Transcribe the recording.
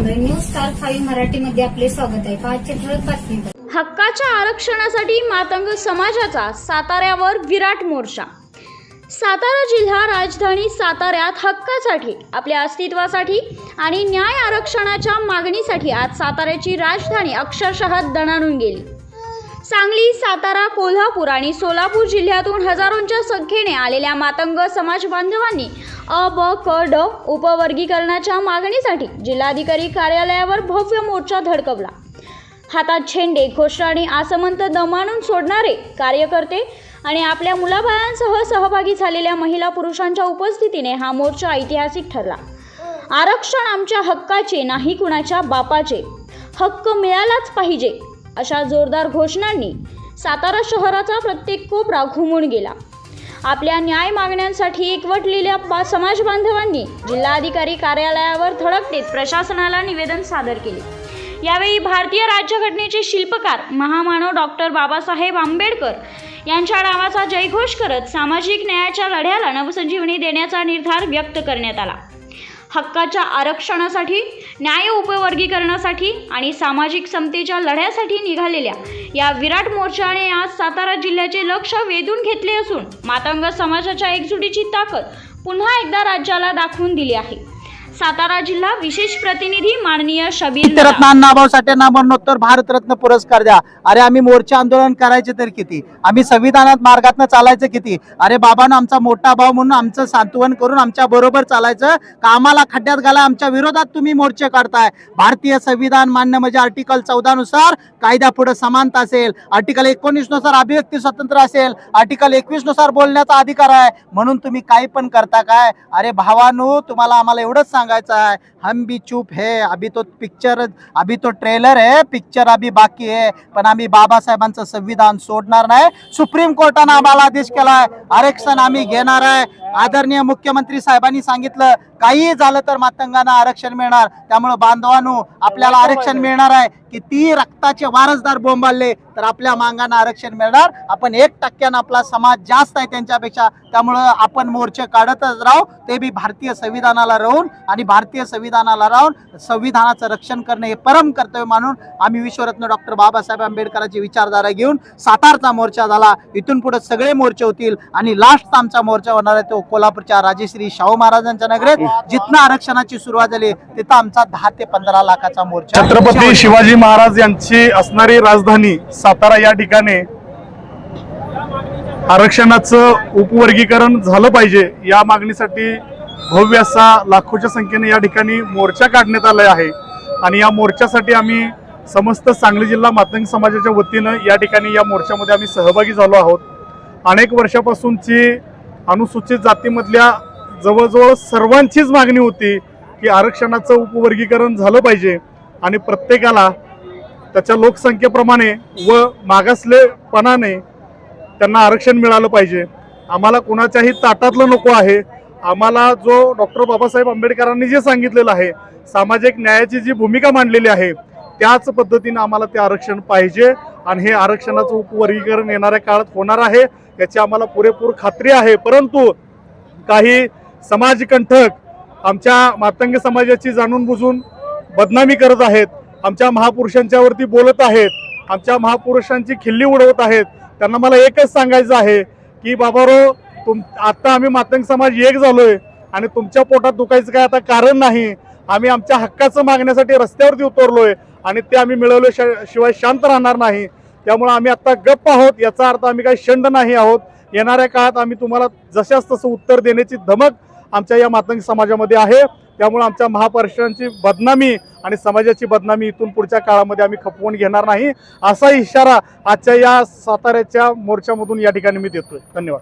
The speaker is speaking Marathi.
न्यूज स्टार 5 मराठीमध्ये आपले स्वागत आहे। पाचशे ठळक बातमी। हक्काच्या आरक्षणासाठी मातंग समाजाचा साताऱ्यावर विराट मोर्चा। सातारा जिल्हा राजधानी साताऱ्यात हक्कासाठी, आपल्या अस्तित्वासाठी आणि न्याय आरक्षणाच्या मागणीसाठी आज साताऱ्याची राजधानी अक्षरशः दणाणून गेली। सांगली, सातारा, कोल्हापूर आणि सोलापूर जिल्ह्यातून हजारोंच्या संख्येने आलेल्या मातंग समाज बांधवांनी अ, ब, क, ड उपवर्गीकरणाच्या मागणीसाठी जिल्हाधिकारी कार्यालयावर भव्य मोर्चा धडकवला। हातात झेंडे, घोषणा आणि आसमंत दमाणून सोडणारे कार्यकर्ते आणि आपल्या मुलाबाळांसह सहभागी झालेल्या महिला पुरुषांच्या उपस्थितीने हा मोर्चा ऐतिहासिक ठरला। आरक्षण आमच्या हक्काचे, नाही कुणाच्या बापाचे, हक्क मिळालाच पाहिजे अशा जोरदार घोषणांनी सातारा शहराचा प्रत्येक कोपरा घुमून गेला। आपल्या न्याय मागण्यांसाठी एकवटलेल्या समाज बांधवांनी जिल्हाधिकारी कार्यालयावर धडक देत प्रशासनाला निवेदन सादर केले। यावेळी भारतीय राज्यघटनेचे शिल्पकार महामानव डॉक्टर बाबासाहेब आंबेडकर यांच्या नावाचा जयघोष करत सामाजिक न्यायाच्या लढ्याला नवसंजीवनी देण्याचा निर्धार व्यक्त करण्यात आला। हक्काच्या आरक्षणासाठी, न्याय उपवर्गीकरणासाठी आणि सामाजिक समतेच्या लढ्यासाठी निघालेल्या या विराट मोर्चाने आज सातारा जिल्ह्याचे लक्ष वेधून घेतले असून मातंग समाजाच्या एकजुटीची ताकद पुन्हा एकदा राज्याला दाखवून दिली आहे। सातारा जिल्हा विशेष प्रतिनिधी माननीय शबीर रत्नांना भाऊसाठ्यांना मरणोत्तर भारतरत्न पुरस्कार द्या। अरे आम्ही मोर्चा आंदोलन करायचे तर किती, आम्ही संविधानात मार्गातनं चालायचं किती। अरे बाबांनो आमचा मोठा भाऊ म्हणून आमचं सांत्वन करून आमच्या बरोबर चालायचं का आम्हाला खड्ड्यात घाला आमच्या विरोधात तुम्ही मोर्चे काढताय। भारतीय संविधान मान्य म्हणजे आर्टिकल 14 नुसार कायद्या पुढे समानता असेल, आर्टिकल 19 नुसार अभिव्यक्ती स्वातंत्र्य असेल, आर्टिकल 21 नुसार बोलण्याचा अधिकार आहे, म्हणून तुम्ही काही पण करता काय। अरे भावांनो तुम्हाला आम्हाला एवढंच सांगायचं है, हम भी चुप है, अभी तो ट्रेलर है, पिक्चर अभी बाकी है, पण आम्ही बाबासाहेबांचं संविधान सोडणार नाही। सुप्रीम कोर्टाने आम्हाला आदेश केलाय, आरक्षण आम्ही घेणार आहे। आदरणीय मुख्यमंत्री साहेबांनी सांगितलं काही झालं तर मातंगांना आरक्षण मिळणार, त्यामुळे बांधवांनो आपल्याला आरक्षण मिळणार आहे। किती रक्ताचे वारसदार बोंबाळले तर आपल्या मागांना आरक्षण मिळणार। आपण 1% आपला समाज जास्त आहे त्यांच्यापेक्षा, त्यामुळे आपण मोर्चे काढतच राहू, ते बी भारतीय संविधानाला राहून आणि भारतीय संविधानाला राहून संविधानाचं रक्षण करणे हे परम कर्तव्य मानून आम्ही विश्वरत्न डॉक्टर बाबासाहेब आंबेडकरांची विचारधारा घेऊन सातारचा मोर्चा झाला। इथून पुढे सगळे मोर्चे होतील आणि लास्ट आमचा मोर्चा होणार आहे तो कोल्हापूरच्या राजश्री शाहू महाराजांच्या नगरीत, जिथनं आरक्षणाची सुरुवात झाली तिथं आमचा 10 ते 15 लाखाचा मोर्चा। छत्रपती शिवाजी महाराज यांची असणारी राजधानी सातारा या ठिकाणी आरक्षणाचं उपवर्गीकरण झालं पाहिजे या मागणीसाठी भव्य असा लाखोच्या संख्येने या ठिकाणी मोर्चा काढण्यात आला आहे। आणि या मोर्चासाठी आम्ही समस्त सांगली जिल्हा मातंग समाजाच्या वतीनं या ठिकाणी या मोर्चामध्ये आम्ही सहभागी झालो आहोत। अनेक वर्षापासूनची अनुसूचित जातीमधल्या जवळजवळ सर्वांचीच मागणी होती की आरक्षणाचं उपवर्गीकरण झालं पाहिजे आणि प्रत्येकाला त्याच्या लोकसंख्येप्रमाणे व मागासलेपणाने त्यांना आरक्षण मिळालं पाहिजे। आम्हाला कोणाच्याही ताटातलं नको आहे। आम्हाला जो डॉक्टर बाबासाहेब आंबेडकरांनी जे सांगितलेलं आहे, सामाजिक न्यायाची जी भूमिका मांडलेली आहे त्याच पद्धतीने आम्हाला ते आरक्षण पाहिजे आणि हे आरक्षणाचं उपवर्गीकरण येणाऱ्या काळात होणार आहे याची आम्हाला पुरेपूर खात्री आहे। परंतु काही समाजकंठक आमच्या मातंग समाजाची जाणून बुजून बदनामी करत आहेत, आमच्या महापुरुषांच्या वरती बोलत आहेत, आमच्या महापुरुषांची खिल्ली उडवत आहेत। त्यांना मला एकच सांगायचं आहे की बाबारो आता आम्ही मातंग समाज एक झालोय आणि तुमच्या पोटात दुखायचं काय आता कारण नाही। आम्ही आमच्या हक्काचं मागण्यासाठी रस्त्यावरती उतरलोय आणि ते आम्ही मिळवल्याशिवाय शांत राहणार नाही। त्यामुळे आम्ही आता गप्प आहोत, याचा अर्थ आम्ही काही शंड नाही आहोत। येणाऱ्या काळात आम्ही तुम्हाला जशास तसं उत्तर देण्याची धमक आमच्या या मातंग समाजामध्ये आहे। त्यामुळे आमच्या महापुरुषांची बदनामी आणि समाजाची बदनामी इथून पुढच्या काळामध्ये आम्ही खपवून घेणार नाही, असा इशारा आजच्या या साताऱ्याच्या मोर्चामधून या ठिकाणी मी देतोय। धन्यवाद।